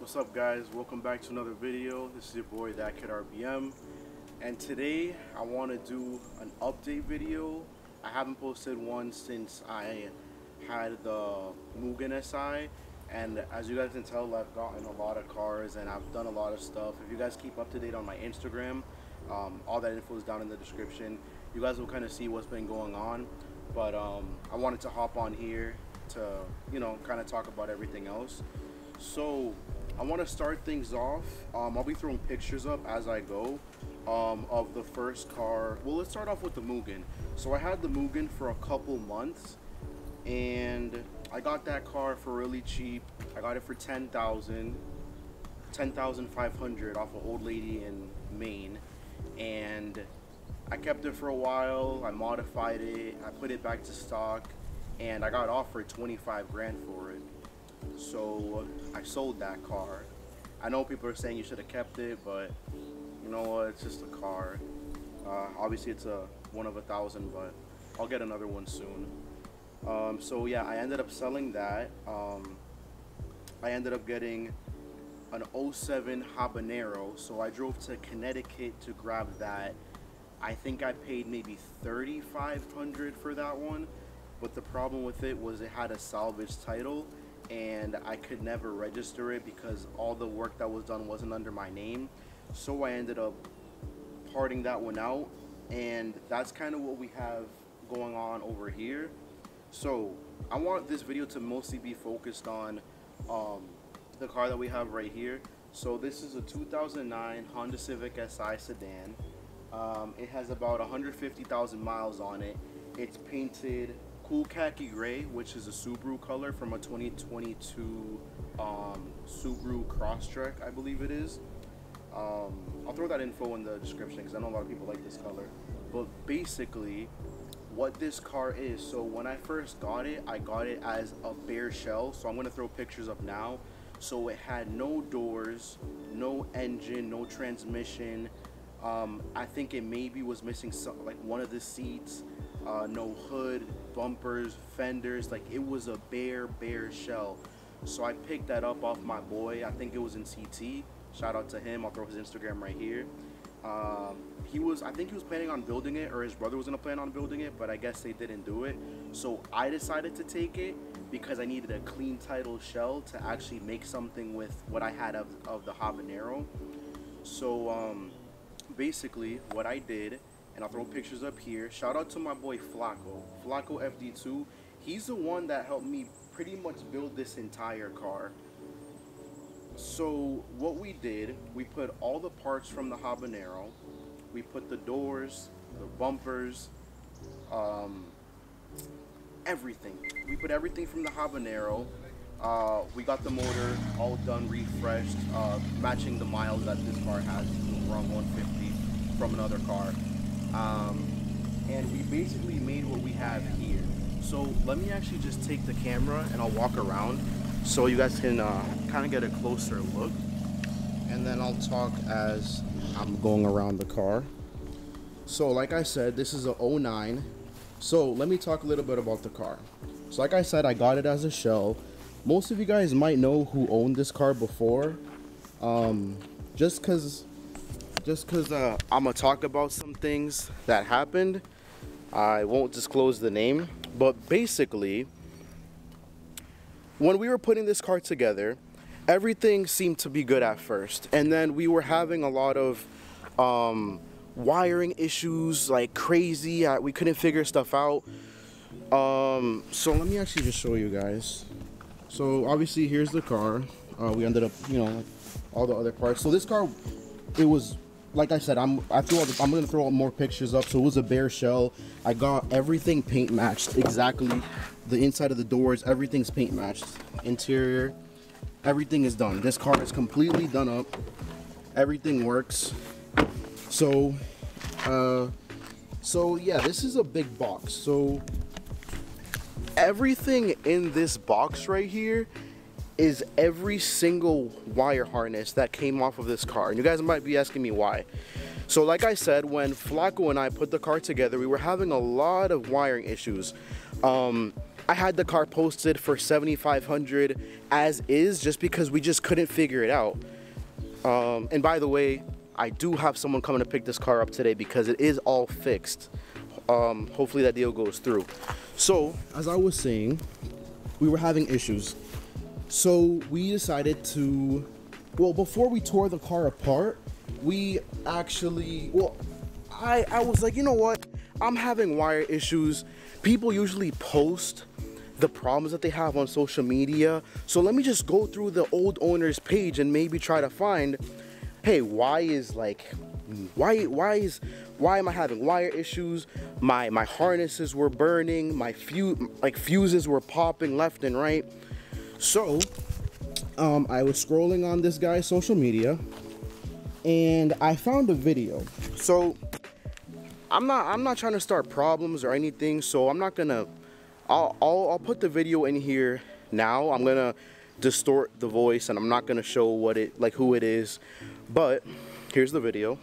What's up, guys? Welcome back to another video. This is your boy That Kid RBM, and today I want to do an update video. I haven't posted one since I had the Mugen SI, and as you guys can tell, I've gotten a lot of cars and I've done a lot of stuff. If you guys keep up to date on my Instagram, all that info is down in the description. You guys will kind of see what's been going on, but I wanted to hop on here to, you know, kind of talk about everything else. So I want to start things off. I'll be throwing pictures up as I go of the first car. Well, let's start off with the Mugen. So I had the Mugen for a couple months, and I got that car for really cheap. I got it for $10,500 off an old lady in Maine, and I kept it for a while. I modified it, I put it back to stock, and I got offered 25 grand for it. So I sold that car. I know people are saying you should have kept it, but you know what, it's just a car. Obviously it's a one of 1,000, but I'll get another one soon. So yeah, I ended up selling that. I ended up getting an 07 Habanero, so I drove to Connecticut to grab that. I think I paid maybe $3,500 for that one, but the problem with it was it had a salvage title, and I could never register it because all the work that was done wasn't under my name. So I ended up parting that one out, and that's kind of what we have going on over here. So I want this video to mostly be focused on the car that we have right here. So this is a 2009 Honda Civic Si sedan. It has about 150,000 miles on it. It's painted cool khaki gray, which is a Subaru color from a 2022 Subaru Crosstrek, I believe it is. I'll throw that info in the description because I know a lot of people like this color. But basically, what this car is, so when I first got it, I got it as a bare shell. So I'm going to throw pictures up now. So it had no doors, no engine, no transmission. I think it maybe was missing some, like one of the seats. No hood, bumpers, fenders. Like, it was a bare shell. So I picked that up off my boy. I think it was in CT. Shout out to him. I'll throw his Instagram right here. I think he was planning on building it, or his brother was gonna plan on building it, but I guess they didn't do it. So I decided to take it because I needed a clean title shell to actually make something with what I had of the Habanero. So basically what I did, and I'll throw pictures up here. Shout out to my boy Flacco FD2. He's the one that helped me pretty much build this entire car. So what we did, we put all the parts from the Habanero. We put the doors, the bumpers, everything. We put everything from the Habanero. We got the motor all done, refreshed, matching the miles that this car has, around 150 from another car. And we basically made what we have here. So let me actually just take the camera and I'll walk around so you guys can kind of get a closer look, and then I'll talk as I'm going around the car. So like I said, this is a 09. So let me talk a little bit about the car. So like I said, I got it as a shell. Most of you guys might know who owned this car before. Just cause I'm gonna talk about some things that happened, I won't disclose the name, but basically when we were putting this car together, everything seemed to be good at first, and then we were having a lot of wiring issues like crazy. We couldn't figure stuff out. So let me actually just show you guys. So obviously here's the car. We ended up, you know, all the other parts. So this car, it was, like I said, I'm gonna throw up more pictures up. So it was a bare shell. I got everything paint matched exactly. The inside of the doors, everything's paint matched. Interior, everything is done. This car is completely done up. Everything works. So yeah, this is a big box. So everything in this box right here is every single wire harness that came off of this car. And you guys might be asking me why. So like I said, when Flacco and I put the car together, we were having a lot of wiring issues. I had the car posted for $7,500 as is, just because we just couldn't figure it out. And by the way, I do have someone coming to pick this car up today because it is all fixed. Hopefully that deal goes through. So, as I was saying, we were having issues. So we decided to, well, before we tore the car apart, we actually, well, I was like, you know what? I'm having wire issues. People usually post the problems that they have on social media. So let me just go through the old owner's page and maybe try to find, hey, why am I having wire issues? My harnesses were burning, my fuses were popping left and right. So I was scrolling on this guy's social media and I found a video. So I'm not trying to start problems or anything, so I'm not gonna, I'll put the video in here now. I'm gonna distort the voice and I'm not gonna show who it is, but here's the video.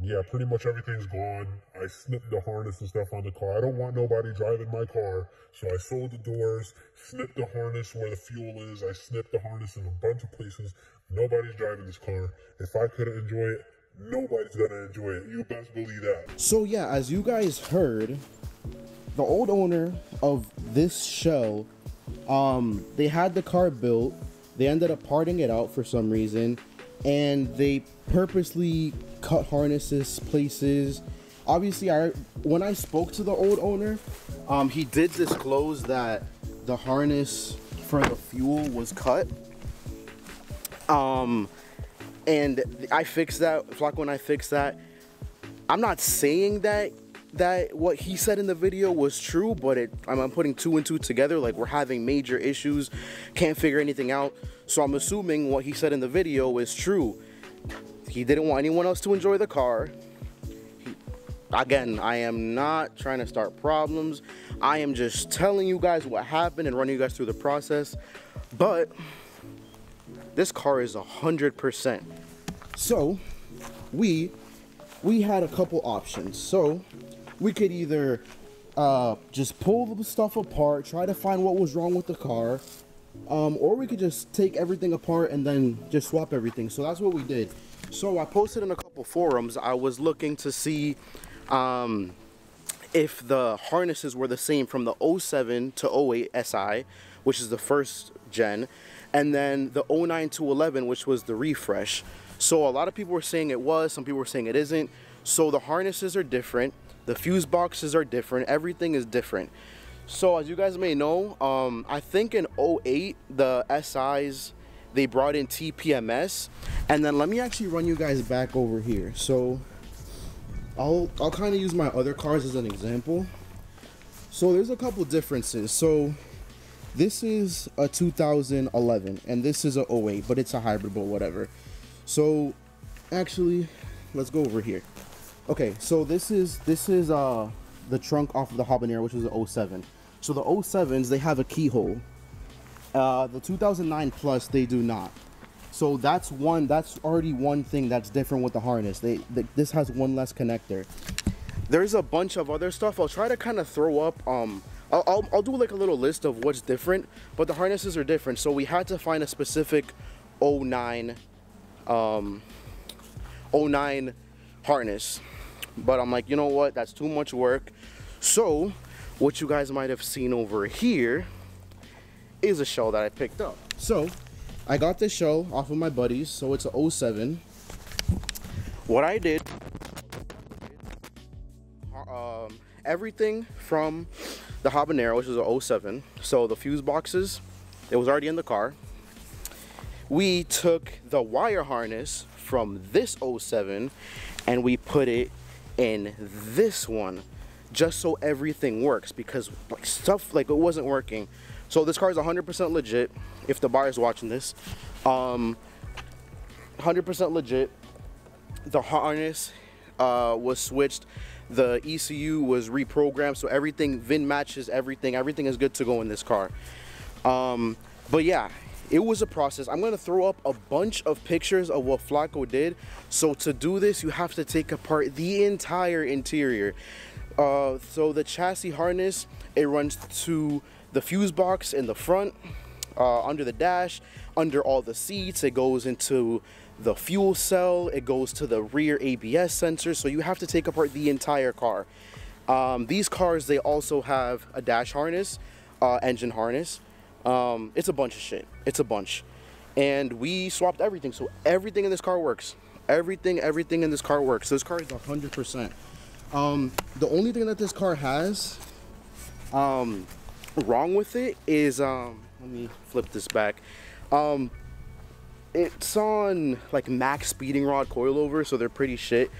Yeah, pretty much everything's gone. I snipped the harness and stuff on the car. I don't want nobody driving my car, so I sold the doors, snipped the harness where the fuel is. I snipped the harness in a bunch of places. Nobody's driving this car. If I couldn't enjoy it, nobody's gonna enjoy it. You best believe that. So yeah, as you guys heard, the old owner of this show, they had the car built. They ended up parting it out for some reason, and they purposely cut harnesses places. Obviously, when I spoke to the old owner, he did disclose that the harness for the fuel was cut. And I fixed that. When I fixed that, I'm not saying that what he said in the video was true, but I'm putting two and two together. Like, we're having major issues, can't figure anything out. So I'm assuming what he said in the video is true. He didn't want anyone else to enjoy the car. Again, I am not trying to start problems. I am just telling you guys what happened and running you guys through the process. But this car is 100%. So we had a couple options. So we could either just pull the stuff apart, try to find what was wrong with the car, or we could just take everything apart and then just swap everything. So that's what we did. So I posted in a couple forums. I was looking to see if the harnesses were the same from the 07 to 08 SI, which is the first gen, and then the 09 to 11, which was the refresh. So a lot of people were saying it was, some people were saying it isn't. So the harnesses are different, the fuse boxes are different, everything is different. So as you guys may know, I think in 08, the SIs, they brought in TPMS. And then let me actually run you guys back over here. So I'll kind of use my other cars as an example. So there's a couple differences. So this is a 2011 and this is a 08, but it's a hybrid, but whatever. So actually, let's go over here. Okay, so this is the trunk off of the Habanero, which is the 07. So the 07s, they have a keyhole. The 2009 Plus, they do not. So that's already one thing that's different with the harness. This has one less connector. There's a bunch of other stuff. I'll try to kind of throw up. I'll do like a little list of what's different, but the harnesses are different. So we had to find a specific 09 harness. But I'm like, you know what? That's too much work. So what you guys might have seen over here is a shell that I picked up. So I got this shell off of my buddies. So it's a 07. What I did, everything from the Habanero, which is a 07. So the fuse boxes, it was already in the car. We took the wire harness from this 07 and we put it in this one, just so everything works, because like stuff like it wasn't working. So this car is 100% legit. If the buyer's watching this, 100% legit. The harness was switched. The ECU was reprogrammed, so everything, VIN matches everything. Everything is good to go in this car. But yeah, it was a process. I'm gonna throw up a bunch of pictures of what Flacco did. So to do this, you have to take apart the entire interior. So the chassis harness, it runs to the fuse box in the front, under the dash, under all the seats. It goes into the fuel cell. It goes to the rear ABS sensor. So you have to take apart the entire car. These cars, they also have a dash harness, engine harness. It's a bunch of shit. It's a bunch. And we swapped everything. So everything in this car works. Everything in this car works. So this car is 100%. The only thing that this car has wrong with it is, let me flip this back. It's on like max speeding rod coilover, so they're pretty shit.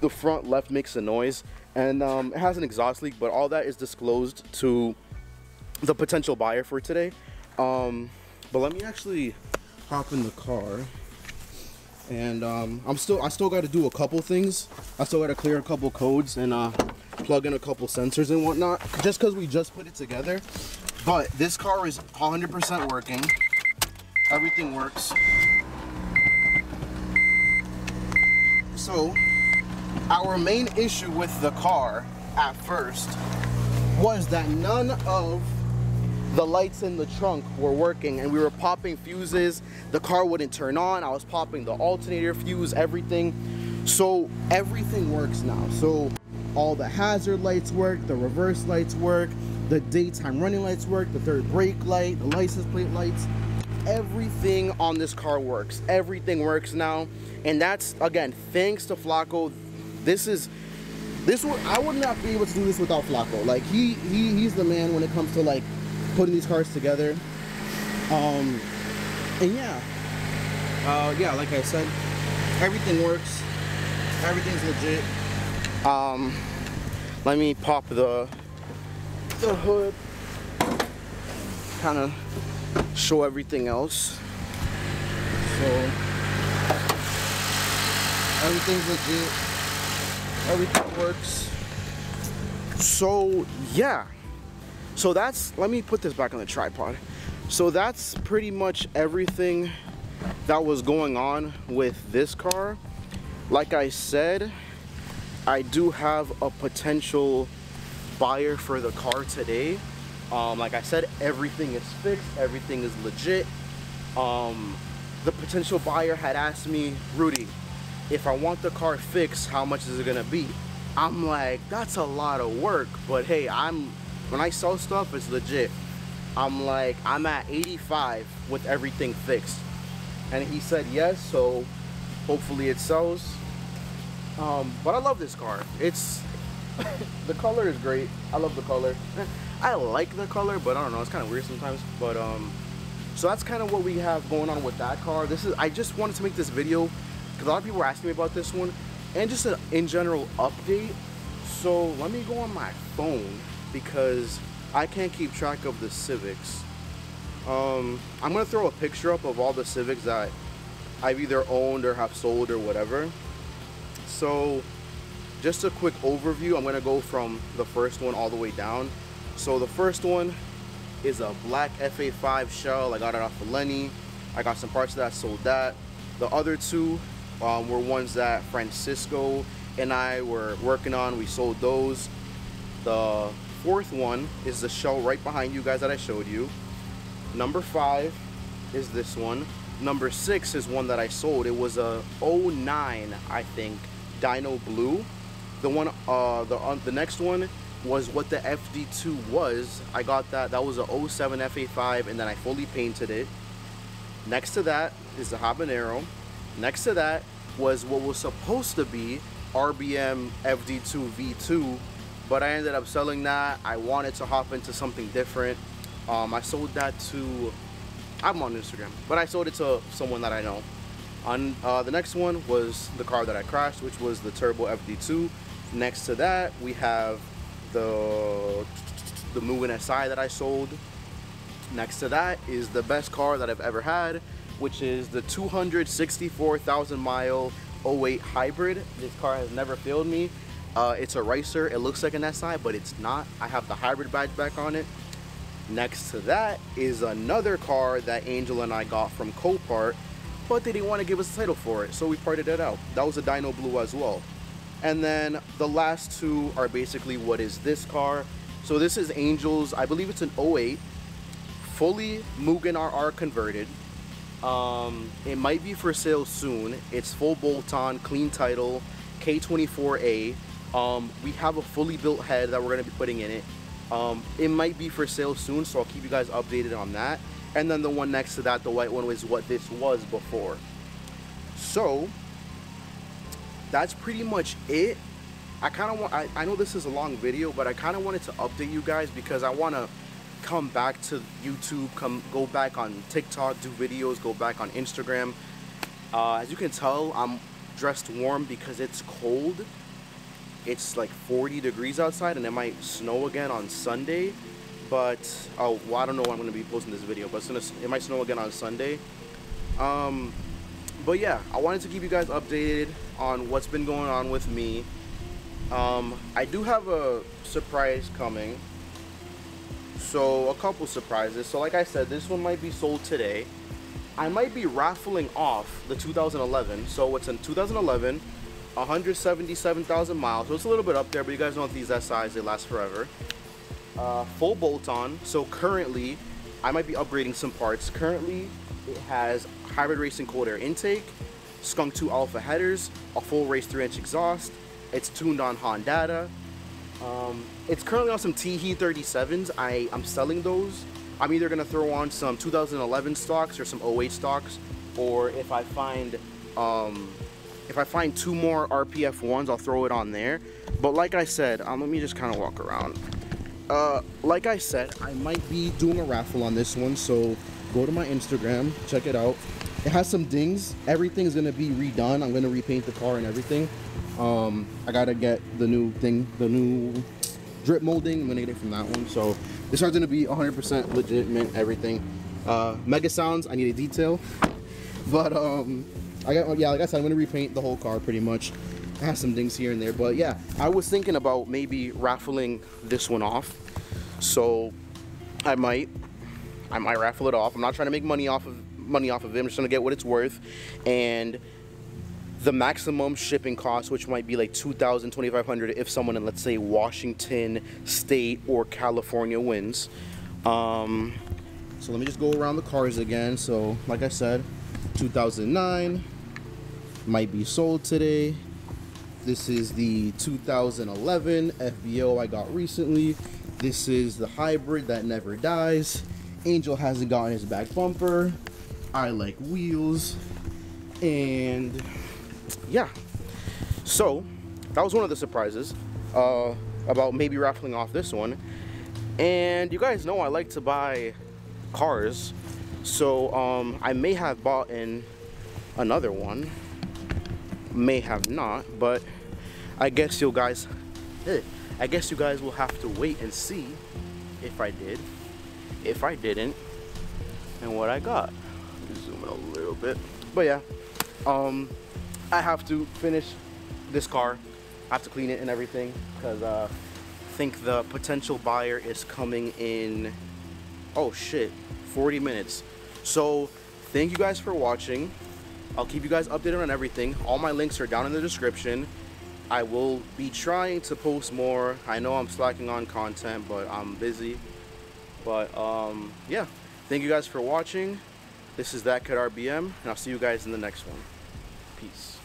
The front left makes a noise, and it has an exhaust leak, but all that is disclosed to the potential buyer for today. But let me actually hop in the car. And I still got to do a couple things. I still got to clear a couple codes and plug in a couple sensors and whatnot, just because we just put it together. But this car is 100% working. Everything works. So our main issue with the car at first was that none of the lights in the trunk were working, and we were popping fuses. The car wouldn't turn on. I was popping the alternator fuse, everything. So everything works now. So all the hazard lights work, the reverse lights work, the daytime running lights work, the third brake light, the license plate lights. Everything on this car works. Everything works now, and that's, again, thanks to Flacco. I would not be able to do this without Flacco. Like he's the man when it comes to like putting these cars together. And yeah, like I said, everything works. Everything's legit. Let me pop the hood, kind of show everything else. So everything's legit. Everything works. So yeah. So that's, let me put this back on the tripod. So that's pretty much everything that was going on with this car. Like I said, I do have a potential buyer for the car today. Like I said, everything is fixed, everything is legit. The potential buyer had asked me, Rudy, if I want the car fixed, how much is it gonna be? I'm like, that's a lot of work, but hey, when I sell stuff, it's legit. I'm like, I'm at 85 with everything fixed. And he said yes, so hopefully it sells. But I love this car. It's, the color is great. I love the color. I like the color, but I don't know, it's kind of weird sometimes. But so that's kind of what we have going on with that car. I just wanted to make this video because a lot of people were asking me about this one, and just an in general update. So let me go on my phone, because I can't keep track of the Civics. I'm gonna throw a picture up of all the Civics that I've either owned or have sold or whatever. So just a quick overview. I'm gonna go from the first one all the way down. So the first one is a black FA5 shell. I got it off of Lenny. I got some parts of that, sold that. The other two were ones that Francisco and I were working on. We sold those. The fourth one is the shell right behind you guys that I showed you. Number 5 is this one. Number 6 is one that I sold. It was a 09, I think, Dino Blue. The one, the next one was what the FD2 was. I got that. That was a 07 FA5, and then I fully painted it. Next to that is the Habanero. Next to that was what was supposed to be RBM FD2 V2, but I ended up selling that. I wanted to hop into something different. I sold that to, I'm on Instagram, but I sold it to someone that I know. The next one was the car that I crashed, which was the Turbo FD2. Next to that, we have the Mugen SI that I sold. Next to that is the best car that I've ever had, which is the 264,000 mile 08 hybrid. This car has never failed me. It's a racer. It looks like an SI, but it's not. I have the hybrid badge back on it. Next to that is another car that Angel and I got from Copart, but they didn't want to give us a title for it, so we parted it out. That was a Dino Blue as well. And then the last two are basically what is this car. So this is Angel's, I believe it's an '08, fully Mugen RR converted. It might be for sale soon. It's full bolt-on, clean title, K24A. We have a fully built head that we're going to be putting in it. It might be for sale soon, so I'll keep you guys updated on that. And then the one next to that, the white one, was what this was before. So that's pretty much it. I know this is a long video, but I kind of wanted to update you guys because I want to come back to YouTube, go back on TikTok, do videos, go back on Instagram. As you can tell, I'm dressed warm because it's cold. It's like 40 degrees outside, and it might snow again on Sunday. But oh, well, I don't know when I'm going to be posting this video, but it might snow again on Sunday. But yeah, I wanted to keep you guys updated on what's been going on with me. I do have a surprise coming. So a couple surprises. So like I said, this one might be sold today. I might be raffling off the 2011. So it's in 2011, 177,000 miles. So it's a little bit up there, but you guys know these SIs, they last forever. Full bolt-on. So currently, I might be upgrading some parts. Currently, it has hybrid racing cold air intake, Skunk 2 alpha headers, a full race 3-inch exhaust. It's tuned on Honda. It's currently on some T-Heat 37s. I'm selling those. I'm either gonna throw on some 2011 stocks or some '08 stocks, or if I find 2 more RPF ones, I'll throw it on there. But like I said, let me just kind of walk around. Like I said, I might be doing a raffle on this one, so go to my Instagram, check it out. It has some dings. Everything's gonna be redone. I'm gonna repaint the car and everything. I gotta get the new thing, the new drip molding. I'm gonna get it from that one. So this car's gonna be 100% legitimate, everything. Mega sounds, I need a detail. But yeah, like I said, I'm gonna repaint the whole car pretty much. It has some dings here and there, but yeah, I was thinking about maybe raffling this one off. So I might raffle it off. I'm not trying to make money off of it. I'm just trying to get what it's worth. And the maximum shipping cost, which might be like $2,000, $2,500 if someone in, let's say, Washington State or California wins. So let me just go around the cars again. So like I said, 2009 might be sold today. This is the 2011 FBO I got recently. This is the hybrid that never dies. Angel hasn't gotten his back bumper. I like wheels. And yeah, so that was one of the surprises about maybe raffling off this one. And you guys know I like to buy cars, so I may have bought in another one, may have not, but I guess you guys will have to wait and see if I did, if I didn't, and what I got. Let me zoom in a little bit. But yeah, I have to finish this car. I have to clean it and everything because I think the potential buyer is coming in, oh shit, 40 minutes. So thank you guys for watching. I'll keep you guys updated on everything. All my links are down in the description. I will be trying to post more. I know I'm slacking on content, but I'm busy. But yeah, thank you guys for watching. This is That Kid RBM, and I'll see you guys in the next one. Peace.